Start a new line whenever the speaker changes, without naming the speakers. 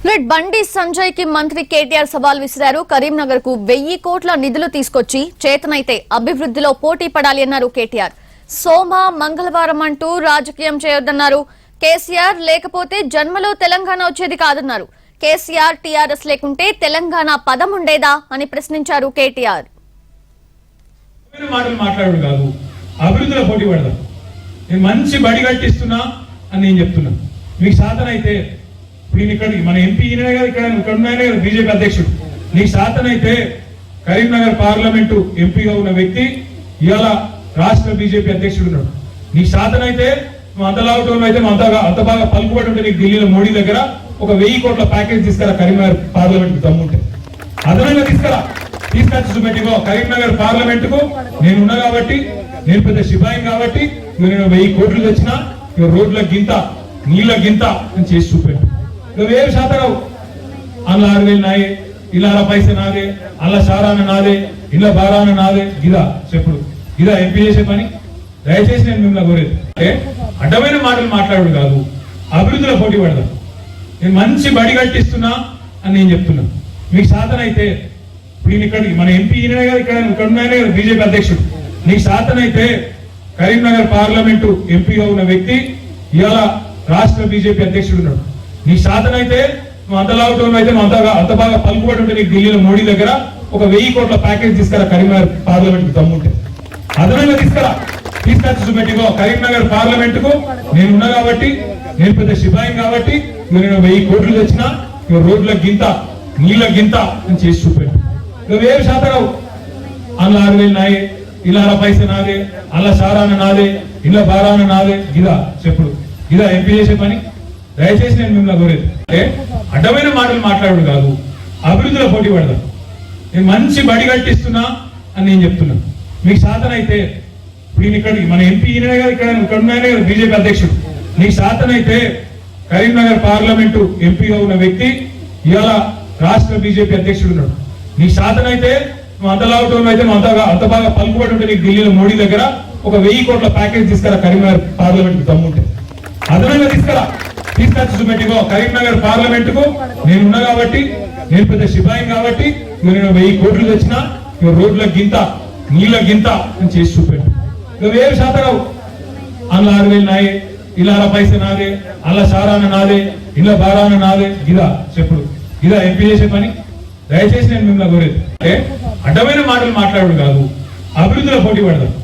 Blood Bandi Sanjay కి మంత్రి కేటీఆర్ సవాల్ విసిరారు. కరీంనగర్ కు 1000 కోట్ల నిధులు తీసుకొచ్చి చేతనైతే అభివృద్ధిలో పోటీ పడాలి అన్నారు కేటీఆర్. సోమ మంగళవారం అంటూ రాజకీయం చేయొద్దన్నారు కేసీఆర్. లేకపోతే జన్మలో తెలంగాణ వచ్చేది కాదన్నారు. కేసీఆర్ టీఆర్ఎస్ లేకుంటే తెలంగాణ పదం ఉండేదా అని ప్రశ్నించారు కేటీఆర్.
మాట్లాడు కాదు, అభివృద్ధిలో పోటీ పడదాం. నేను మంచి బడి కట్టిస్తున్నా అని నేను చెప్తున్నా. మీకు సాధన అయితే ఇప్పుడు ఇక్కడ మన ఎంపీ ఈయనే కదా, ఇక్కడ ఉన్నాయనే కదా బీజేపీ అధ్యక్షుడు. నీకు సాధన అయితే కరీంనగర్ పార్లమెంటు ఎంపీగా ఉన్న వ్యక్తి ఇవాళ రాష్ట్ర బీజేపీ అధ్యక్షుడు ఉన్నాడు. నీకు సాధన అయితే నువ్వు అంత లావుటం అయితే అంత బాగా పలుకుబడి ఉంటే నీకు ఢిల్లీలో మోడీ దగ్గర ఒక 1000 కోట్ల ప్యాకేజ్ తీసుకురా కరీంనగర్ పార్లమెంట్ దమ్ముంటే అదనంగా తీసుకొచ్చి చూపెట్టిగో. కరీంనగర్ పార్లమెంట్ కు నేనున్నా కాబట్టి, నేను పెద్ద సిపాయి కాబట్టి నేను 1000 కోట్లు తెచ్చినా రోడ్ల గింత నీళ్ళ గింత అని చేసి చూపెట్టు. ఇవేం శాతరావు అలా 6000 నాయే, ఇలా పైసే నాదే, అలా సారాన నాదే, ఇలా బారాన నాదే. ఇదా చెప్పుడు, ఇదా ఎంపీ చేసే పని? దయచేసి నేను మిమ్మల్ని కోరేది అంటే అడ్డమైన మాటలు మాట్లాడు కాదు, అభివృద్ధిలో పోటీ పడదాం. నేను మంచి బడి కట్టిస్తున్నా అని నేను చెప్తున్నా. మీకు సాధన అయితే ఇప్పుడు ఇక్కడ మన ఎంపీ ఈయనే కదా, ఇక్కడ ఉన్నాయనే కదా బీజేపీ అధ్యక్షుడు. నీకు సాధన అయితే కరీంనగర్ పార్లమెంటు ఎంపీగా ఉన్న వ్యక్తి ఇవాళ రాష్ట్ర బీజేపీ అధ్యక్షుడు ఉన్నాడు. నీకు సాధన అయితే నువ్వు అంత లావుటం అయితే అంత బాగా పలుకుబడి ఉంటే నీకు ఢిల్లీలో మోడీ దగ్గర ఒక 1000 కోట్ల ప్యాకేజ్ తీసుకురా కరీంనగర్ పార్లమెంట్ దమ్ముంటే అదనంగా తీసుకొచ్చి చూపెట్టిగో. కరీంనగర్ పార్లమెంట్ కు నేనున్నా కాబట్టి, నేను పెద్ద సిపాయి కాబట్టి నేను 1000 కోట్లు తెచ్చినా రోడ్ల గింత నీళ్ళ గింత అని చేసి చూపెట్టు. ఇవేం శాతరావు అలా 6000 నాయే, ఇలా పైసే నాదే, అలా సారాన నాదే, ఇలా బారాన నాదే. ఇదా చెప్పుడు, ఇదా ఎంపీ చేసే పని? దయచేసి నేను మిమ్మల్ని కోరేది అంటే అడ్డమైన మాటలు మాట్లాడు కాదు, అభివృద్ధిలో పోటీ పడదాం. నేను మంచి బడి కట్టిస్తున్నా అని నేను చెప్తున్నా. మీకు సాధన అయితే ఇప్పుడు ఇక్కడ మన ఎంపీ ఈయనే కదా, ఇక్కడ ఉన్నాయనే కదా బీజేపీ అధ్యక్షుడు. నీకు సాధన అయితే కరీంనగర్ పార్లమెంటు ఎంపీగా ఉన్న వ్యక్తి ఇవాళ రాష్ట్ర బీజేపీ అధ్యక్షుడు ఉన్నాడు. నీకు సాధన అయితే నువ్వు అంత లావుటం అయితే అంత బాగా పలుకుబడి ఉంటే నీకు ఢిల్లీలో మోడీ దగ్గర ఒక 1000 కోట్ల ప్యాకేజ్ తీసుకురా కరీంనగర్ పార్లమెంట్ దమ్ముంటే అదనంగా తీసుకొచ్చి చూపెట్టిగో. కరీంనగర్ పార్లమెంట్ కు నేనున్నా కాబట్టి, నేను పెద్ద సిపాయి కాబట్టి నేను 1000 కోట్లు తెచ్చినా రోడ్ల గింత నీళ్ళ గింత అని చేసి చూపెట్టు. ఇవేం శాతరావు అలా 6000 నాయే, ఇలా పైసే నాదే, అలా సారాన నాదే, ఇలా బారాన నాదే. ఇదా చెప్పుడు, ఇదా ఎంపీ చేసే పని? దయచేసి నేను మిమ్మల్ని కోరేది అంటే అడ్డమైన మాటలు మాట్లాడు కాదు, అభివృద్ధిలో పోటీ పడదాం.